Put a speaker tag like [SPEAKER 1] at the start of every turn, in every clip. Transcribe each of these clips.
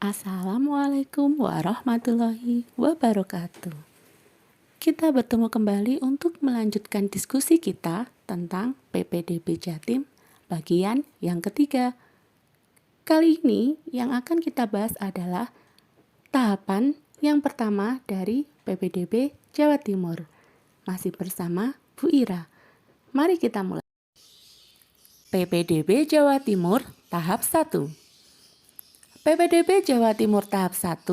[SPEAKER 1] Assalamualaikum warahmatullahi wabarakatuh. Kita bertemu kembali untuk melanjutkan diskusi kita tentang PPDB Jatim bagian yang ketiga. Kali ini yang akan kita bahas adalah tahapan yang pertama dari PPDB Jawa Timur. Masih bersama Bu Ira. Mari kita mulai. PPDB Jawa Timur tahap 1. PPDB Jawa Timur tahap 1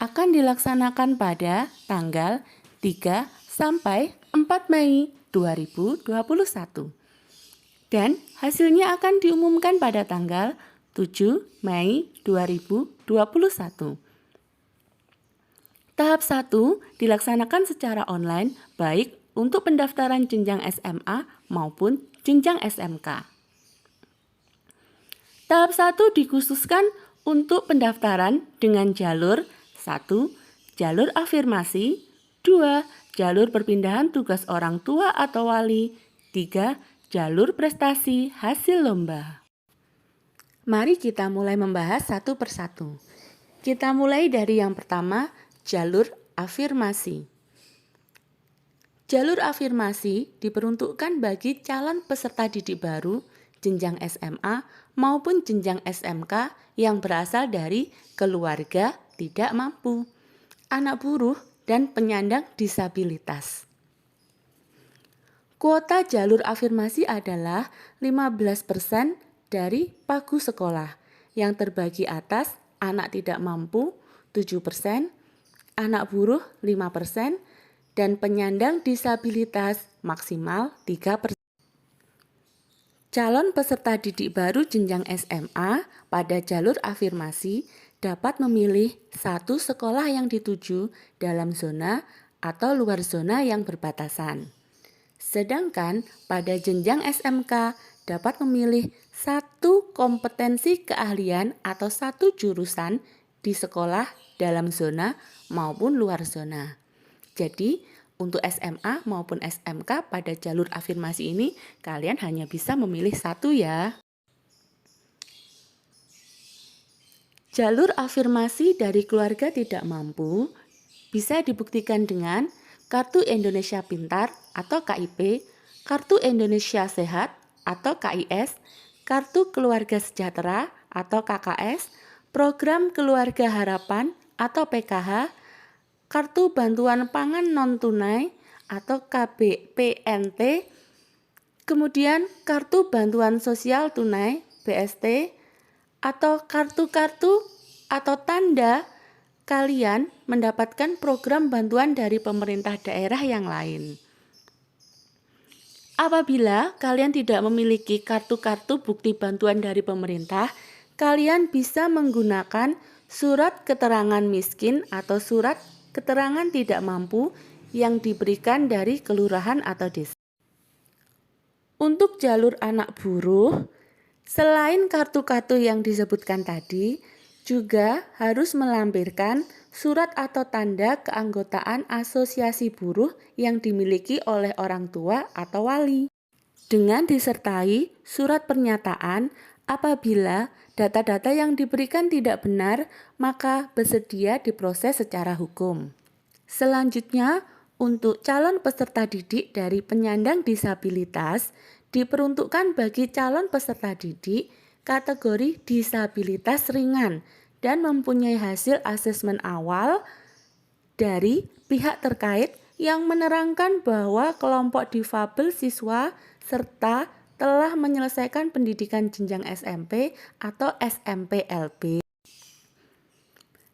[SPEAKER 1] akan dilaksanakan pada tanggal 3 sampai 4 Mei 2021. Dan hasilnya akan diumumkan pada tanggal 7 Mei 2021. Tahap 1 dilaksanakan secara online baik untuk pendaftaran jenjang SMA maupun jenjang SMK. Tahap 1 dikhususkan untuk pendaftaran dengan jalur 1. Jalur afirmasi, 2. Jalur perpindahan tugas orang tua atau wali, 3. Jalur prestasi hasil lomba. Mari kita mulai membahas satu persatu. Kita mulai dari yang pertama, jalur afirmasi. Jalur afirmasi diperuntukkan bagi calon peserta didik baru jenjang SMA maupun jenjang SMK yang berasal dari keluarga tidak mampu, anak buruh, dan penyandang disabilitas. Kuota jalur afirmasi adalah 15% dari pagu sekolah yang terbagi atas anak tidak mampu 7%, anak buruh 5%, dan penyandang disabilitas maksimal 3%. Calon peserta didik baru jenjang SMA pada jalur afirmasi dapat memilih satu sekolah yang dituju dalam zona atau luar zona yang berbatasan. Sedangkan pada jenjang SMK dapat memilih satu kompetensi keahlian atau satu jurusan di sekolah dalam zona maupun luar zona. Jadi, untuk SMA maupun SMK pada jalur afirmasi ini, kalian hanya bisa memilih satu ya. Jalur afirmasi dari keluarga tidak mampu bisa dibuktikan dengan Kartu Indonesia Pintar atau KIP, Kartu Indonesia Sehat atau KIS, Kartu Keluarga Sejahtera atau KKS, Program Keluarga Harapan atau PKH, Kartu Bantuan Pangan Non-Tunai atau KBPNT, kemudian Kartu Bantuan Sosial Tunai BST, atau kartu-kartu atau tanda kalian mendapatkan program bantuan dari pemerintah daerah yang lain. Apabila kalian tidak memiliki kartu-kartu bukti bantuan dari pemerintah, kalian bisa menggunakan surat keterangan miskin atau surat keterangan tidak mampu yang diberikan dari kelurahan atau desa. Untuk jalur anak buruh, selain kartu-kartu yang disebutkan tadi, juga harus melampirkan surat atau tanda keanggotaan asosiasi buruh yang dimiliki oleh orang tua atau wali. Dengan disertai surat pernyataan apabila data-data yang diberikan tidak benar, maka bersedia diproses secara hukum. Selanjutnya, untuk calon peserta didik dari penyandang disabilitas, diperuntukkan bagi calon peserta didik kategori disabilitas ringan dan mempunyai hasil asesmen awal dari pihak terkait yang menerangkan bahwa kelompok difabel siswa serta telah menyelesaikan pendidikan jenjang SMP atau SMP-LB.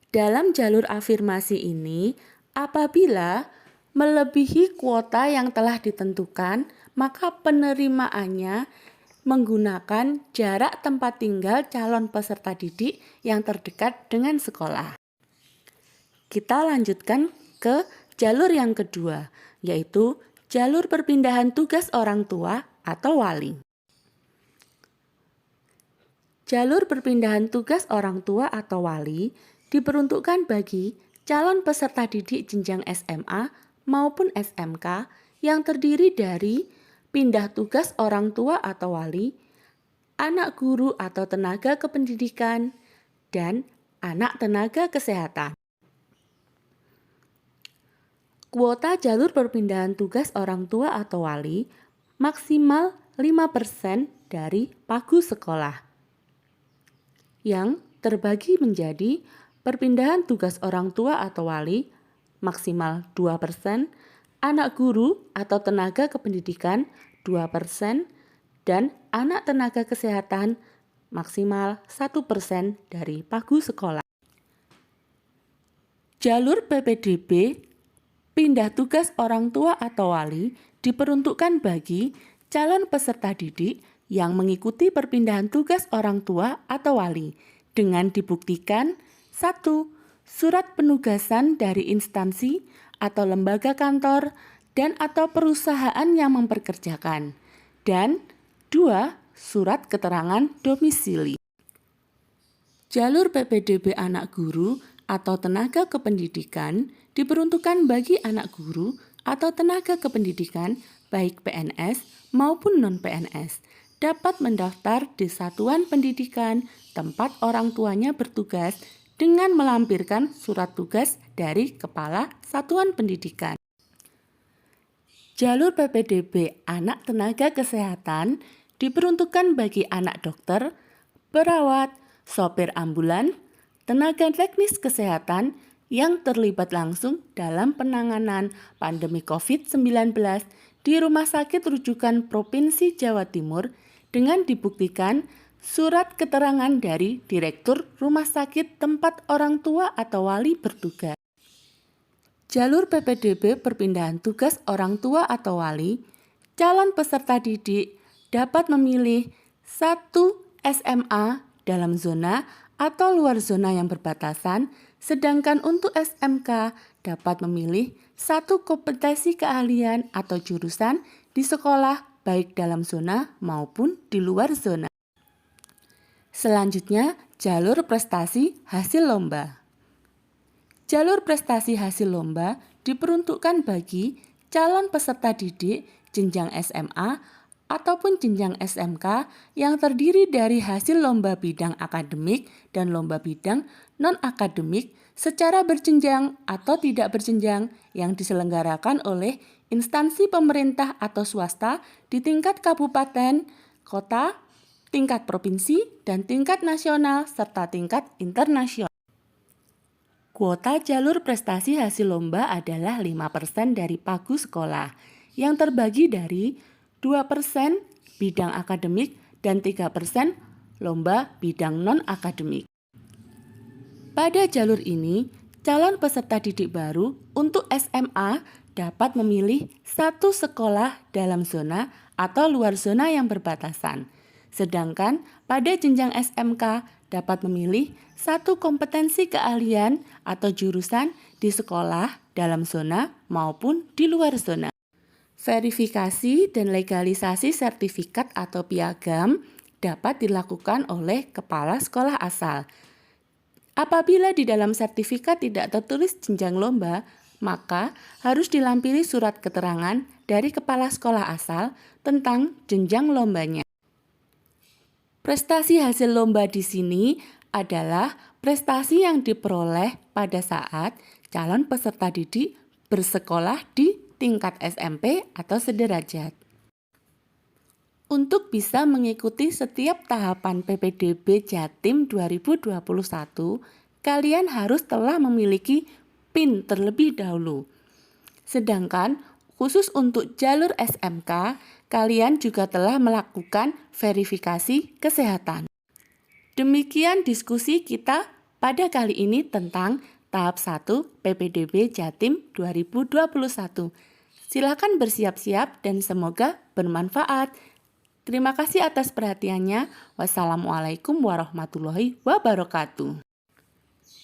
[SPEAKER 1] Dalam jalur afirmasi ini, apabila melebihi kuota yang telah ditentukan, maka penerimaannya menggunakan jarak tempat tinggal calon peserta didik yang terdekat dengan sekolah. Kita lanjutkan ke jalur yang kedua, yaitu jalur perpindahan tugas orang tua atau wali. Jalur perpindahan tugas orang tua atau wali diperuntukkan bagi calon peserta didik jenjang SMA maupun SMK yang terdiri dari pindah tugas orang tua atau wali, anak guru atau tenaga kependidikan, dan anak tenaga kesehatan. Kuota jalur perpindahan tugas orang tua atau wali maksimal 5% dari pagu sekolah, yang terbagi menjadi perpindahan tugas orang tua atau wali maksimal 2%, anak guru atau tenaga kependidikan 2%, dan anak tenaga kesehatan maksimal 1% dari pagu sekolah. Jalur PPDB pindah tugas orang tua atau wali diperuntukkan bagi calon peserta didik yang mengikuti perpindahan tugas orang tua atau wali dengan dibuktikan 1. Surat penugasan dari instansi atau lembaga kantor dan atau perusahaan yang memperkerjakan, dan 2. Surat keterangan domisili. Jalur PPDB anak guru atau tenaga kependidikan diperuntukkan bagi anak guru atau tenaga kependidikan baik PNS maupun non-PNS dapat mendaftar di satuan pendidikan tempat orang tuanya bertugas dengan melampirkan surat tugas dari kepala satuan pendidikan. Jalur PPDB anak tenaga kesehatan diperuntukkan bagi anak dokter, perawat, sopir ambulan, tenaga teknis kesehatan yang terlibat langsung dalam penanganan pandemi COVID-19 di Rumah Sakit Rujukan Provinsi Jawa Timur dengan dibuktikan surat keterangan dari Direktur Rumah Sakit tempat orang tua atau wali bertugas. Jalur PPDB perpindahan tugas orang tua atau wali, calon peserta didik dapat memilih 1 SMA dalam zona atau luar zona yang berbatasan, sedangkan untuk SMK dapat memilih 1 kompetensi keahlian atau jurusan di sekolah baik dalam zona maupun di luar zona. Selanjutnya, jalur prestasi hasil lomba. Jalur prestasi hasil lomba diperuntukkan bagi calon peserta didik jenjang SMA ataupun jenjang SMK yang terdiri dari hasil lomba bidang akademik dan lomba bidang non-akademik secara berjenjang atau tidak berjenjang yang diselenggarakan oleh instansi pemerintah atau swasta di tingkat kabupaten, kota, tingkat provinsi, dan tingkat nasional serta tingkat internasional. Kuota jalur prestasi hasil lomba adalah 5% dari pagu sekolah yang terbagi dari 2% bidang akademik dan 3% lomba bidang non-akademik. Pada jalur ini, calon peserta didik baru untuk SMA dapat memilih 1 sekolah dalam zona atau luar zona yang berbatasan. Sedangkan pada jenjang SMK dapat memilih 1 kompetensi keahlian atau jurusan di sekolah dalam zona maupun di luar zona. Verifikasi dan legalisasi sertifikat atau piagam dapat dilakukan oleh kepala sekolah asal. Apabila di dalam sertifikat tidak tertulis jenjang lomba, maka harus dilampiri surat keterangan dari kepala sekolah asal tentang jenjang lombanya. Prestasi hasil lomba di sini adalah prestasi yang diperoleh pada saat calon peserta didik bersekolah di tingkat SMP atau sederajat. Untuk bisa mengikuti setiap tahapan PPDB Jatim 2021, kalian harus telah memiliki PIN terlebih dahulu. Sedangkan khusus untuk jalur SMK, kalian juga telah melakukan verifikasi kesehatan. Demikian diskusi kita pada kali ini tentang tahap 1 PPDB Jatim 2021. Silakan bersiap-siap dan semoga bermanfaat. Terima kasih atas perhatiannya. Wassalamualaikum warahmatullahi wabarakatuh.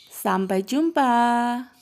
[SPEAKER 1] Sampai jumpa.